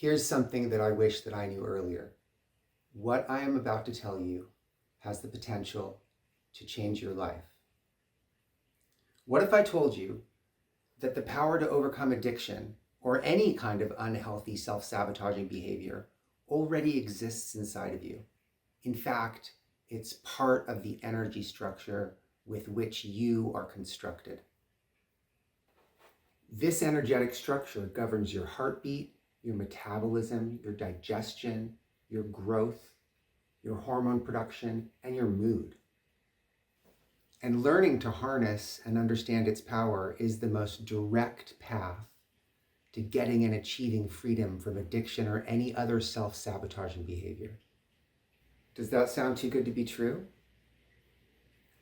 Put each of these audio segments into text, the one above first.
Here's something that I wish that I knew earlier. What I am about to tell you has the potential to change your life. What if I told you that the power to overcome addiction or any kind of unhealthy self-sabotaging behavior already exists inside of you? In fact, it's part of the energy structure with which you are constructed. This energetic structure governs your heartbeat, your metabolism, your digestion, your growth, your hormone production, and your mood. And learning to harness and understand its power is the most direct path to getting and achieving freedom from addiction or any other self-sabotaging behavior. Does that sound too good to be true?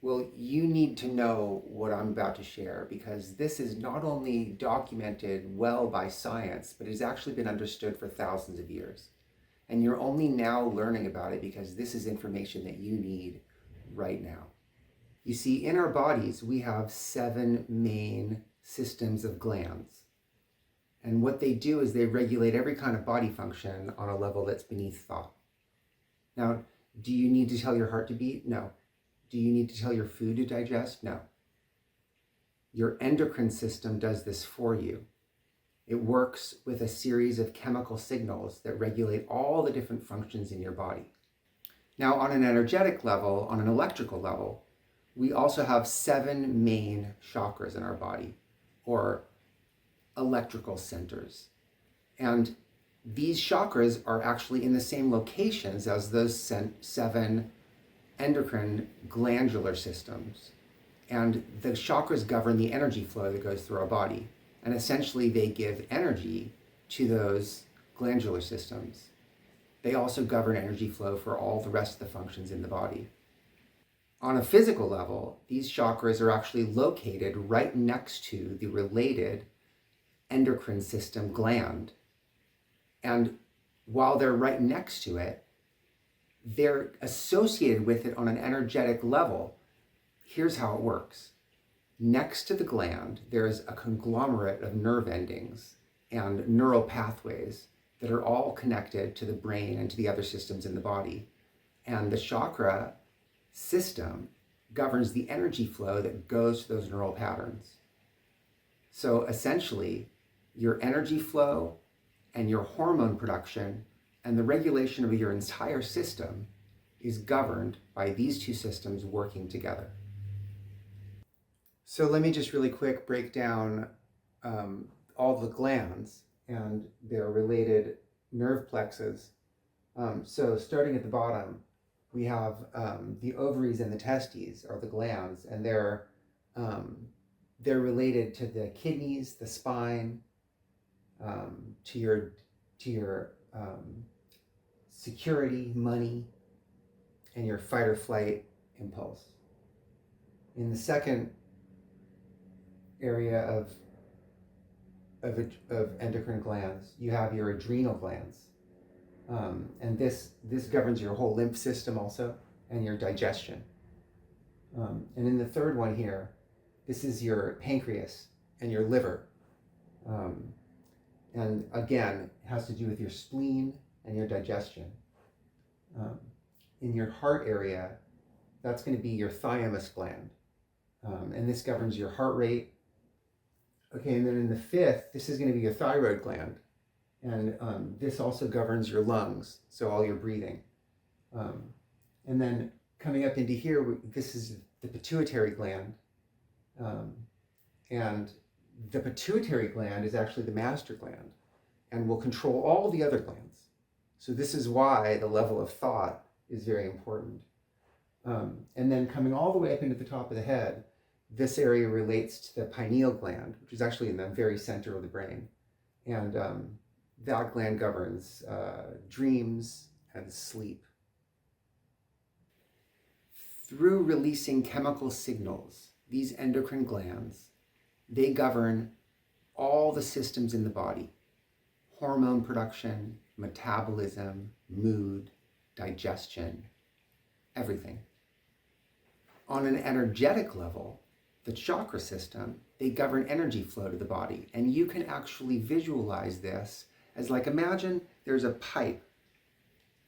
Well, you need to know what I'm about to share, because this is not only documented well by science, but has actually been understood for thousands of years. And you're only now learning about it because this is information that you need right now. You see, in our bodies, we have 7 main systems of glands. And what they do is they regulate every kind of body function on a level that's beneath thought. Now, do you need to tell your heart to beat? No. Do you need to tell your food to digest? No. Your endocrine system does this for you. It works with a series of chemical signals that regulate all the different functions in your body. Now, on an energetic level, on an electrical level, we also have 7 main chakras in our body, or electrical centers. And these chakras are actually in the same locations as those 7 endocrine glandular systems. And the chakras govern the energy flow that goes through our body. And essentially they give energy to those glandular systems. They also govern energy flow for all the rest of the functions in the body. On a physical level, these chakras are actually located right next to the related endocrine system gland. And while they're right next to it, they're associated with it on an energetic level. Here's how it works. Next to the gland, there's a conglomerate of nerve endings and neural pathways that are all connected to the brain and to the other systems in the body. And the chakra system governs the energy flow that goes to those neural patterns. So essentially, your energy flow and your hormone production and the regulation of your entire system is governed by these 2 systems working together. So let me just really quick break down all the glands and their related nerve plexus. So starting at the bottom, we have the ovaries and the testes are the glands, and they're related to the kidneys, the spine, to your security, money, and your fight or flight impulse. In the second area of endocrine glands, you have your adrenal glands. And this governs your whole lymph system also, and your digestion. And in the third one here, this is your pancreas and your liver. And again, it has to do with your spleen and your digestion. In your heart area, that's going to be your thymus gland. And this governs your heart rate. Okay, and then in the 5th, this is going to be your thyroid gland. And this also governs your lungs, so all your breathing. And then coming up into here, this is the pituitary gland. And the pituitary gland is actually the master gland and will control all the other glands. So this is why the level of thought is very important. And then coming all the way up into the top of the head, this area relates to the pineal gland, which is actually in the very center of the brain. And that gland governs dreams and sleep. Through releasing chemical signals, these endocrine glands, they govern all the systems in the body: hormone production, metabolism, mood, digestion, everything. On an energetic level, the chakra system, they govern energy flow to the body. And you can actually visualize this as like, imagine there's a pipe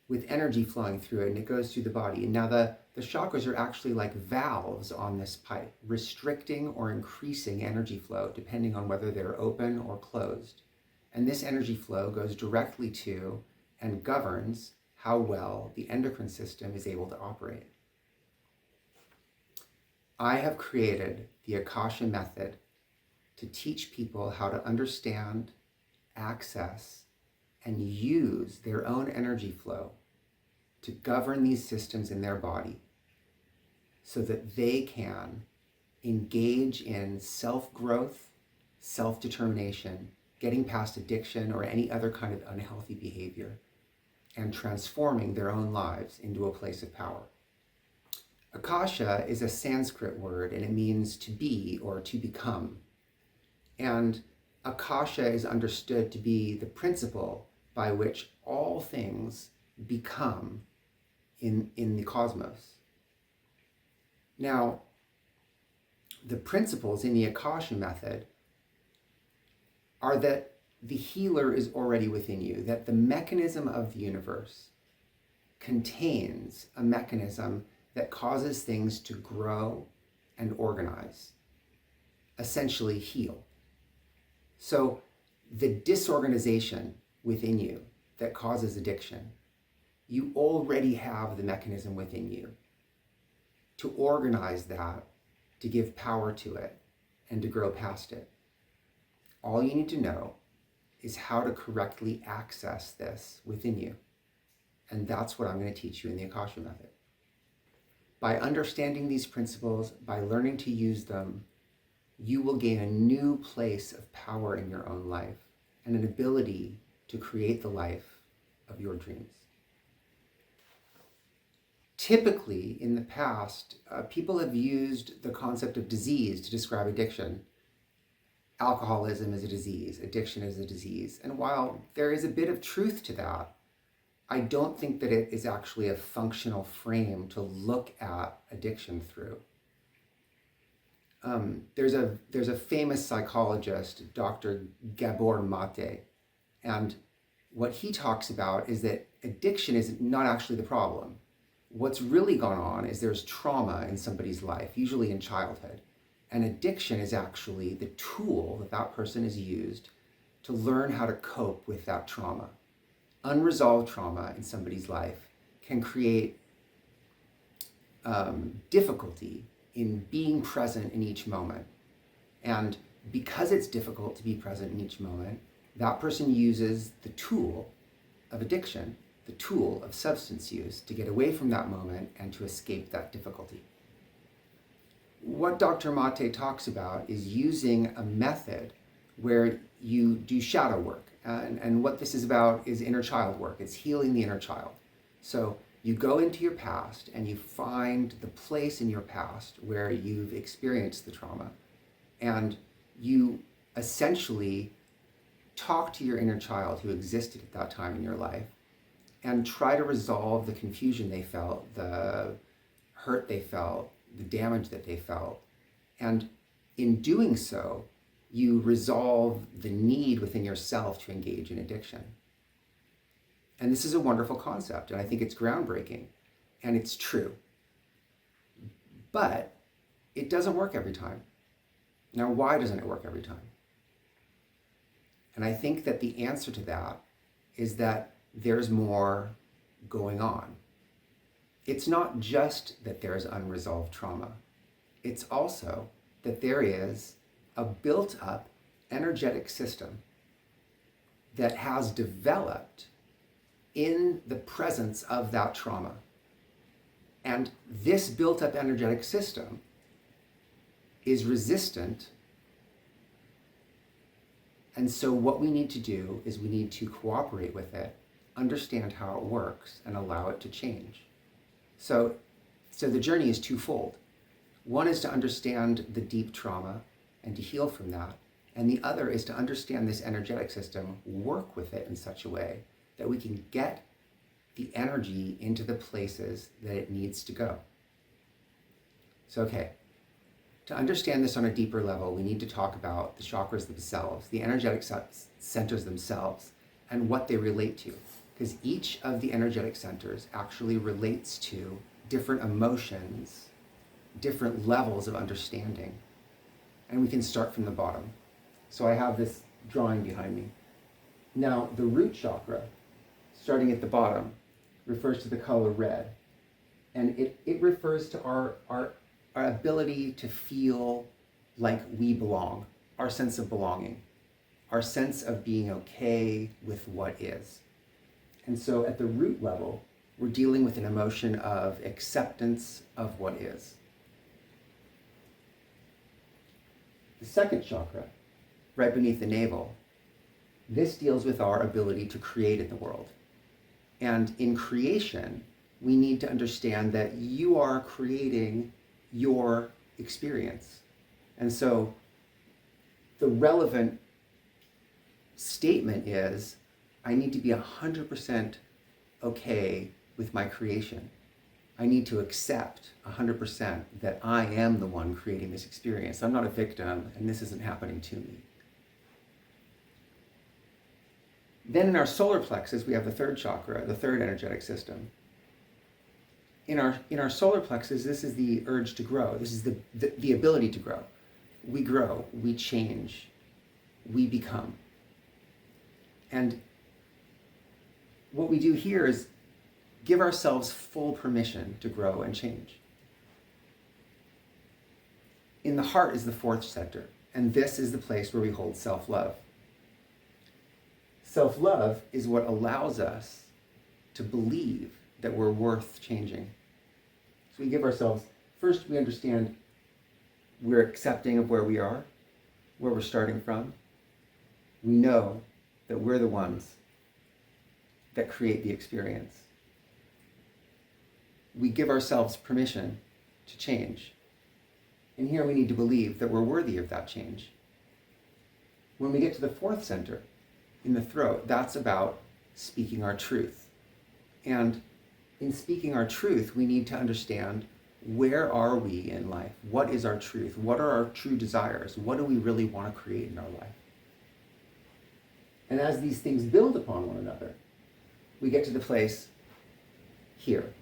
with energy flowing through it and it goes through the body. And now the chakras are actually like valves on this pipe, restricting or increasing energy flow depending on whether they're open or closed. And this energy flow goes directly to and governs how well the endocrine system is able to operate. I have created the Akasha method to teach people how to understand, access, and use their own energy flow to govern these systems in their body so that they can engage in self-growth, self-determination, getting past addiction or any other kind of unhealthy behavior, and transforming their own lives into a place of power. Akasha is a Sanskrit word, and it means to be or to become. And Akasha is understood to be the principle by which all things become in the cosmos. Now, the principles in the Akasha method are that the healer is already within you, that the mechanism of the universe contains a mechanism that causes things to grow and organize, essentially heal. So the disorganization within you that causes addiction, you already have the mechanism within you to organize that, to give power to it, and to grow past it. All you need to know is how to correctly access this within you. And that's what I'm going to teach you in the Akasha method. By understanding these principles, by learning to use them, you will gain a new place of power in your own life and an ability to create the life of your dreams. Typically, in the past, people have used the concept of disease to describe addiction. Alcoholism is a disease, addiction is a disease. And while there is a bit of truth to that, I don't think that it is actually a functional frame to look at addiction through. There's a famous psychologist, Dr. Gabor Mate, and what he talks about is that addiction is not actually the problem. What's really gone on is there's trauma in somebody's life, usually in childhood, and addiction is actually the tool that that person has used to learn how to cope with that trauma. Unresolved trauma in somebody's life can create difficulty in being present in each moment. And because it's difficult to be present in each moment, that person uses the tool of addiction, the tool of substance use, to get away from that moment and to escape that difficulty. What Dr. Mate talks about is using a method where you do shadow work. And what this is about is inner child work. It's healing the inner child. So you go into your past and you find the place in your past where you've experienced the trauma. And you essentially talk to your inner child who existed at that time in your life and try to resolve the confusion they felt, the hurt they felt, the damage that they felt. And in doing so, you resolve the need within yourself to engage in addiction. And this is a wonderful concept, and I think it's groundbreaking, and it's true. But it doesn't work every time. Now, why doesn't it work every time? And I think that the answer to that is that there's more going on. It's not just that there's unresolved trauma. It's also that there is a built-up energetic system that has developed in the presence of that trauma. And this built-up energetic system is resistant. And so what we need to do is we need to cooperate with it, understand how it works, and allow it to change. So the journey is twofold. One is to understand the deep trauma and to heal from that. And the other is to understand this energetic system, work with it in such a way that we can get the energy into the places that it needs to go. So, okay, to understand this on a deeper level, we need to talk about the chakras themselves, the energetic centers themselves, and what they relate to. Because each of the energetic centers actually relates to different emotions, different levels of understanding. And we can start from the bottom. So I have this drawing behind me. Now, the root chakra, starting at the bottom, refers to the color red. And it refers to our ability to feel like we belong, our sense of belonging, our sense of being okay with what is. And so at the root level, we're dealing with an emotion of acceptance of what is. The second chakra, right beneath the navel, this deals with our ability to create in the world. And in creation, we need to understand that you are creating your experience. And so the relevant statement is, I need to be 100% okay with my creation. I need to accept 100% that I am the one creating this experience. I'm not a victim, and this isn't happening to me. Then in our solar plexus, we have the third chakra, the third energetic system. In our solar plexus, this is the urge to grow. This is the ability to grow. We grow, we change, we become. And what we do here is give ourselves full permission to grow and change. In the heart is the fourth center, and this is the place where we hold self-love. Self-love is what allows us to believe that we're worth changing. So we give ourselves, first we understand we're accepting of where we are, where we're starting from. We know that we're the ones that create the experience. We give ourselves permission to change. And here we need to believe that we're worthy of that change. When we get to the fourth center, in the throat, that's about speaking our truth. And in speaking our truth, we need to understand, where are we in life? What is our truth? What are our true desires? What do we really want to create in our life? And as these things build upon one another, we get to the place here,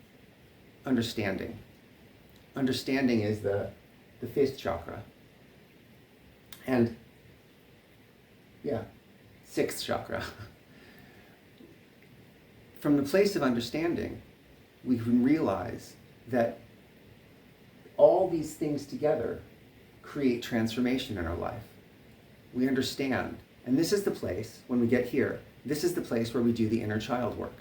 understanding. Understanding is the fifth chakra. And sixth chakra. From the place of understanding, we can realize that all these things together create transformation in our life. We understand, and this is the place, when we get here, this is the place where we do the inner child work.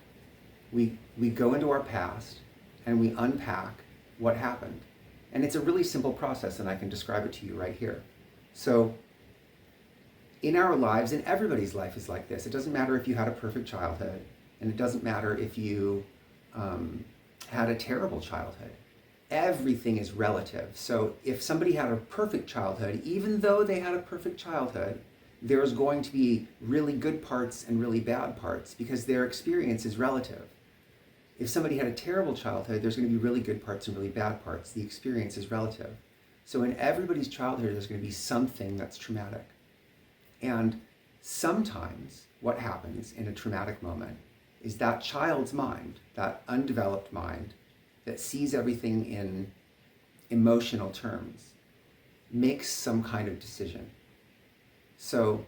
We go into our past and we unpack what happened. And it's a really simple process, and I can describe it to you right here. So in our lives, and everybody's life is like this. It doesn't matter if you had a perfect childhood, and it doesn't matter if you had a terrible childhood. Everything is relative. So if somebody had a perfect childhood, even though they had a perfect childhood, there's going to be really good parts and really bad parts, because their experience is relative. If somebody had a terrible childhood, there's going to be really good parts and really bad parts. The experience is relative. So in everybody's childhood, there's going to be something that's traumatic. And sometimes what happens in a traumatic moment is that child's mind, that undeveloped mind that sees everything in emotional terms, makes some kind of decision. So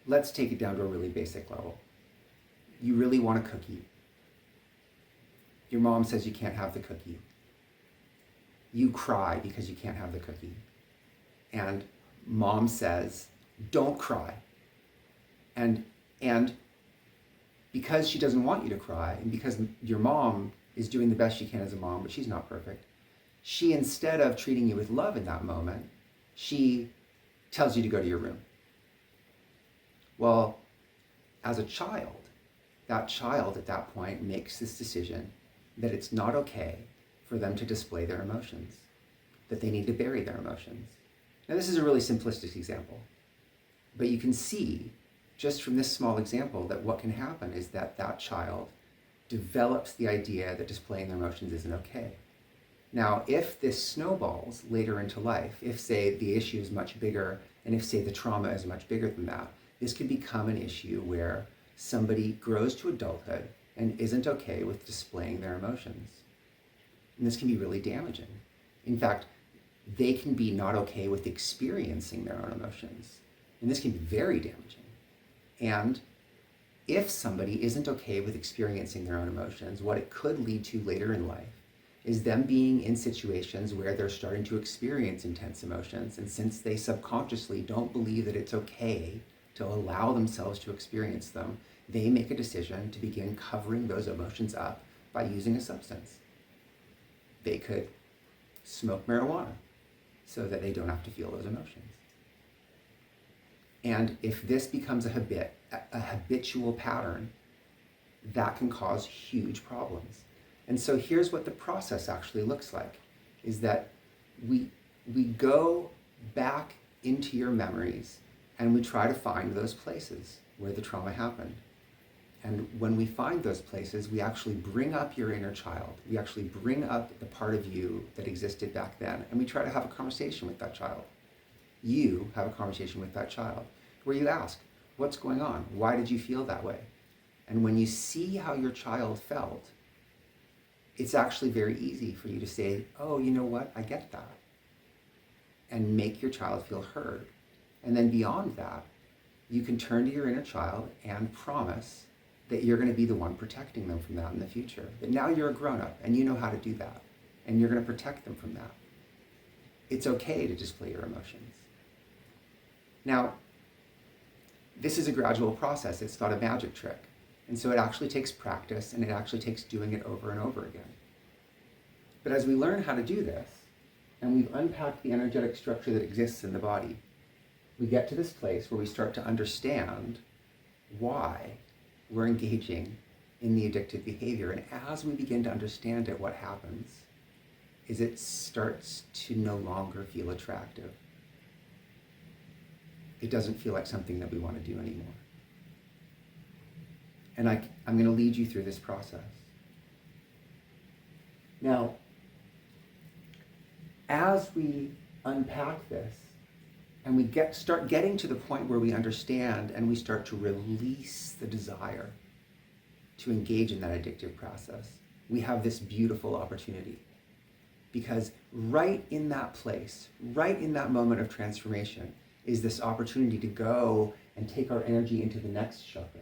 let's take it down to a really basic level. You really want a cookie. Your mom says you can't have the cookie. You cry because you can't have the cookie. And mom says, don't cry. And because she doesn't want you to cry, and because your mom is doing the best she can as a mom, but she's not perfect, she, instead of treating you with love in that moment, she tells you to go to your room. Well, as a child, that child at that point makes this decision that it's not okay for them to display their emotions, that they need to bury their emotions. Now, this is a really simplistic example, but you can see just from this small example that what can happen is that that child develops the idea that displaying their emotions isn't okay. Now, if this snowballs later into life, if, say, the issue is much bigger, and if, say, the trauma is much bigger than that, this could become an issue where somebody grows to adulthood and isn't okay with displaying their emotions. And this can be really damaging. In fact, they can be not okay with experiencing their own emotions. And this can be very damaging. And if somebody isn't okay with experiencing their own emotions, what it could lead to later in life is them being in situations where they're starting to experience intense emotions. And since they subconsciously don't believe that it's okay to allow themselves to experience them, they make a decision to begin covering those emotions up by using a substance. They could smoke marijuana so that they don't have to feel those emotions. And if this becomes a habitual pattern, that can cause huge problems. And so here's what the process actually looks like, is that we go back into your memories and we try to find those places where the trauma happened. And when we find those places, we actually bring up your inner child. We actually bring up the part of you that existed back then, and we try to have a conversation with that child. You have a conversation with that child where you ask, what's going on? Why did you feel that way? And when you see how your child felt, it's actually very easy for you to say, oh, you know what? I get that. And make your child feel heard. And then beyond that, you can turn to your inner child and promise that you're going to be the one protecting them from that in the future. That now you're a grown-up and you know how to do that. And you're going to protect them from that. It's okay to display your emotions. Now, this is a gradual process. It's not a magic trick. And so it actually takes practice, and it actually takes doing it over and over again. But as we learn how to do this, and we've unpacked the energetic structure that exists in the body, we get to this place where we start to understand why we're engaging in the addictive behavior. And as we begin to understand it, what happens is it starts to no longer feel attractive. It doesn't feel like something that we want to do anymore. And I'm going to lead you through this process. Now, as we unpack this, and we start getting to the point where we understand and we start to release the desire to engage in that addictive process, we have this beautiful opportunity. Because right in that place, right in that moment of transformation, is this opportunity to go and take our energy into the next chakra.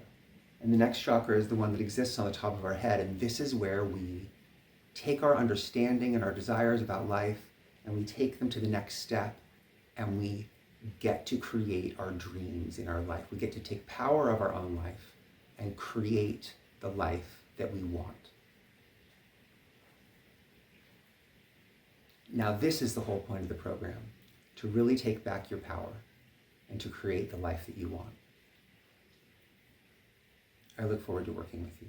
And the next chakra is the one that exists on the top of our head. And this is where we take our understanding and our desires about life, and we take them to the next step, and we get to create our dreams in our life. We get to take power of our own life and create the life that we want. Now, this is the whole point of the program, to really take back your power and to create the life that you want. I look forward to working with you.